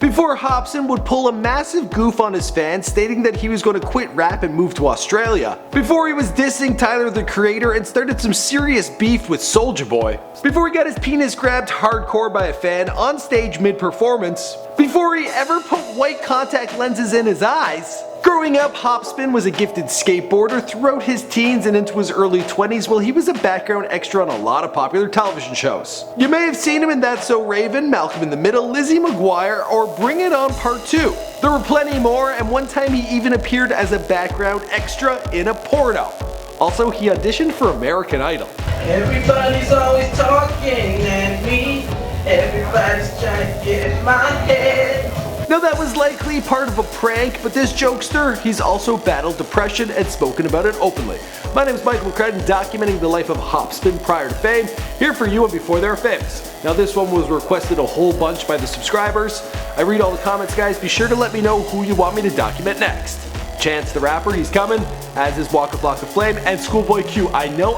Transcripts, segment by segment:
before Hopsin would pull a massive goof on his fans, stating that he was going to quit rap and move to Australia, before he was dissing Tyler the Creator and started some serious beef with Soulja Boy, before he got his penis grabbed hardcore by a fan on stage mid-performance, before he ever put white contact lenses in his eyes. Growing up, Hopsin was a gifted skateboarder throughout his teens and into his early 20s, while he was a background extra on a lot of popular television shows. You may have seen him in That's So Raven, Malcolm in the Middle, Lizzie McGuire, or Bring It On Part 2. There were plenty more, and one time he even appeared as a background extra in a porno. Also, he auditioned for American Idol. Everybody's always talking at me. Everybody's trying to get in my head. Now that was likely part of a prank, but this jokester, he's also battled depression and spoken about it openly. My name is Michael McCredden, documenting the life of Hopsin prior to fame, here for you on Before They Were Famous. Now this one was requested a whole bunch by the subscribers. I read all the comments, guys. Be sure to let me know who you want me to document next. Chance the Rapper, he's coming, as is Waka Flocka Flame, and Schoolboy Q. I know,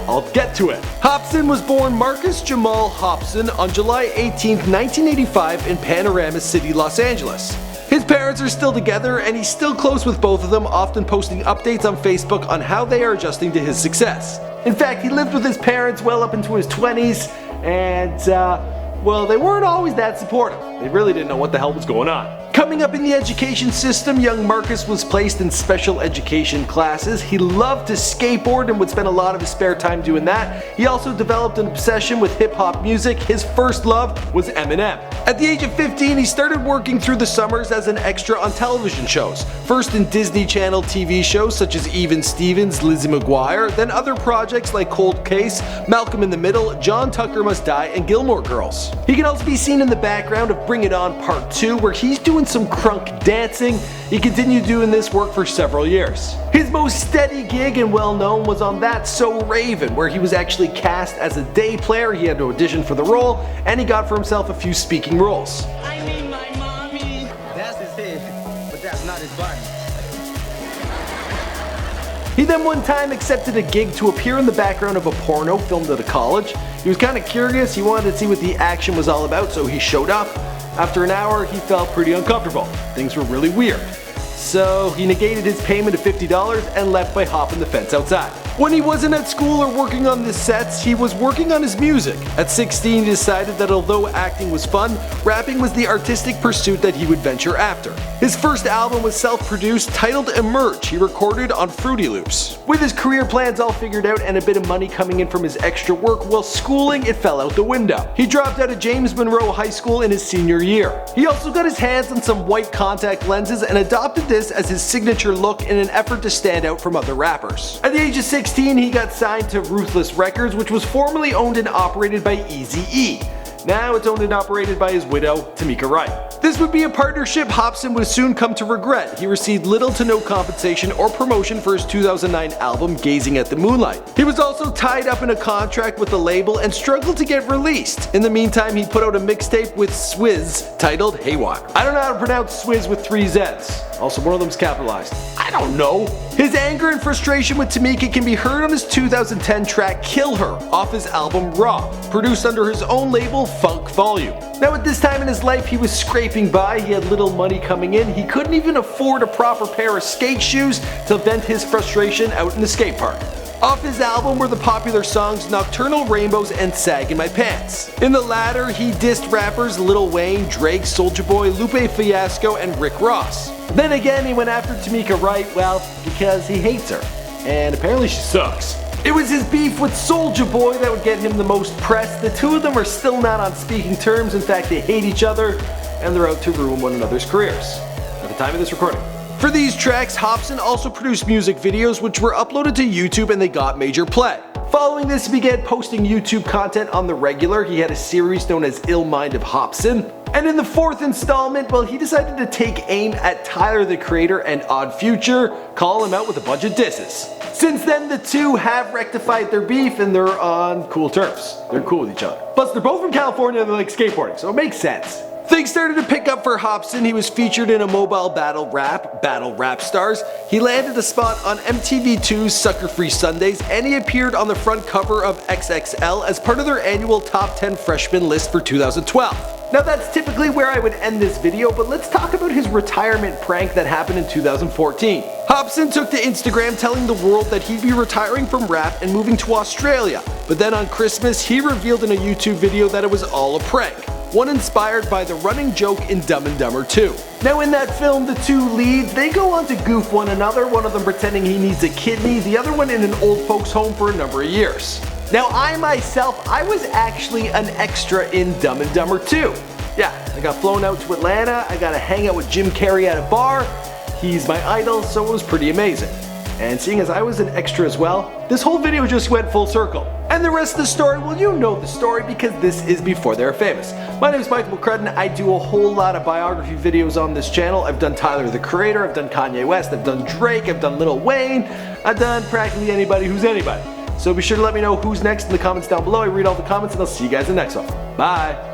I'll get to it. Hopsin was born Marcus Jamal Hopsin on July 18, 1985 in Panorama City, Los Angeles. His parents are still together and he's still close with both of them, often posting updates on Facebook on how they are adjusting to his success. In fact, he lived with his parents well up into his 20s and, well, they weren't always that supportive. They really didn't know what the hell was going on. Coming up in the education system, young Marcus was placed in special education classes. He loved to skateboard and would spend a lot of his spare time doing that. He also developed an obsession with hip-hop music. His first love was Eminem. At the age of 15, he started working through the summers as an extra on television shows. First in Disney Channel TV shows such as Even Stevens, Lizzie McGuire, then other projects like Cold Case, Malcolm in the Middle, John Tucker Must Die, and Gilmore Girls. He can also be seen in the background of Bring It On Part 2, where he's doing some crunk dancing. He continued doing this work for several years. His most steady gig and well known was on That's So Raven, where he was actually cast as a day player. He had to audition for the role, and he got for himself a few speaking roles. I need my mommy. That's his head, but that's not his body. He then one time accepted a gig to appear in the background of a porno filmed at a college. He was kind of curious, he wanted to see what the action was all about, so he showed up. After an hour, he felt pretty uncomfortable. Things were really weird. So he negated his payment of $50 and left by hopping the fence outside. When he wasn't at school or working on the sets, he was working on his music. At 16, he decided that although acting was fun, rapping was the artistic pursuit that he would venture after. His first album was self-produced, titled Emerge. He recorded on Fruity Loops. With his career plans all figured out and a bit of money coming in from his extra work while schooling, it fell out the window. He dropped out of James Monroe High School in his senior year. He also got his hands on some white contact lenses and adopted this as his signature look in an effort to stand out from other rappers. At the age of 16, he got signed to Ruthless Records, which was formerly owned and operated by Eazy-E. Now it's owned and operated by his widow, Tamika Wright. This would be a partnership Hopsin would soon come to regret. He received little to no compensation or promotion for his 2009 album Gazing at the Moonlight. He was also tied up in a contract with the label and struggled to get released. In the meantime, he put out a mixtape with Swizz titled Haywire. I don't know how to pronounce Swizz with 3 Z's. Also, one of them's capitalized. I don't know. His anger and frustration with Tamika can be heard on his 2010 track Kill Her off his album Raw, produced under his own label Funk Volume. Now at this time in his life he was scraping by, he had little money coming in, he couldn't even afford a proper pair of skate shoes to vent his frustration out in the skate park. Off his album were the popular songs Nocturnal Rainbows and Sag in My Pants. In the latter, he dissed rappers Lil Wayne, Drake, Soulja Boy, Lupe Fiasco, and Rick Ross. Then again, he went after Tamika Wright, well, because he hates her. And apparently she sucks. It was his beef with Soulja Boy that would get him the most press. The two of them are still not on speaking terms. In fact, they hate each other, and they're out to ruin one another's careers. At the time of this recording. For these tracks, Hopsin also produced music videos which were uploaded to YouTube and they got major play. Following this, he began posting YouTube content on the regular. He had a series known as Ill Mind of Hopsin. And in the 4th installment, well, he decided to take aim at Tyler the Creator and Odd Future, call him out with a bunch of disses. Since then, the two have rectified their beef and they're on cool terms. They're cool with each other. Plus, they're both from California and they like skateboarding, so it makes sense. Things started to pick up for Hopsin. He was featured in a mobile battle rap stars. He landed a spot on MTV2's Sucker Free Sundays, and he appeared on the front cover of XXL as part of their annual Top 10 Freshman list for 2012. Now that's typically where I would end this video, but let's talk about his retirement prank that happened in 2014. Hopsin took to Instagram telling the world that he'd be retiring from rap and moving to Australia, but then on Christmas he revealed in a YouTube video that it was all a prank. One inspired by the running joke in Dumb and Dumber 2. Now in that film, the two leads, they go on to goof one another, one of them pretending he needs a kidney, the other one in an old folks home for a number of years. Now I myself, I was actually an extra in Dumb and Dumber 2. Yeah, I got flown out to Atlanta, I got to hang out with Jim Carrey at a bar, he's my idol, so it was pretty amazing. And seeing as I was an extra as well, this whole video just went full circle. And the rest of the story, well, you know the story because this is Before They Were Famous. My name is Michael McCrudden. I do a whole lot of biography videos on this channel. I've done Tyler the Creator, I've done Kanye West, I've done Drake, I've done Lil Wayne, I've done practically anybody who's anybody. So be sure to let me know who's next in the comments down below. I read all the comments and I'll see you guys in the next one. Bye!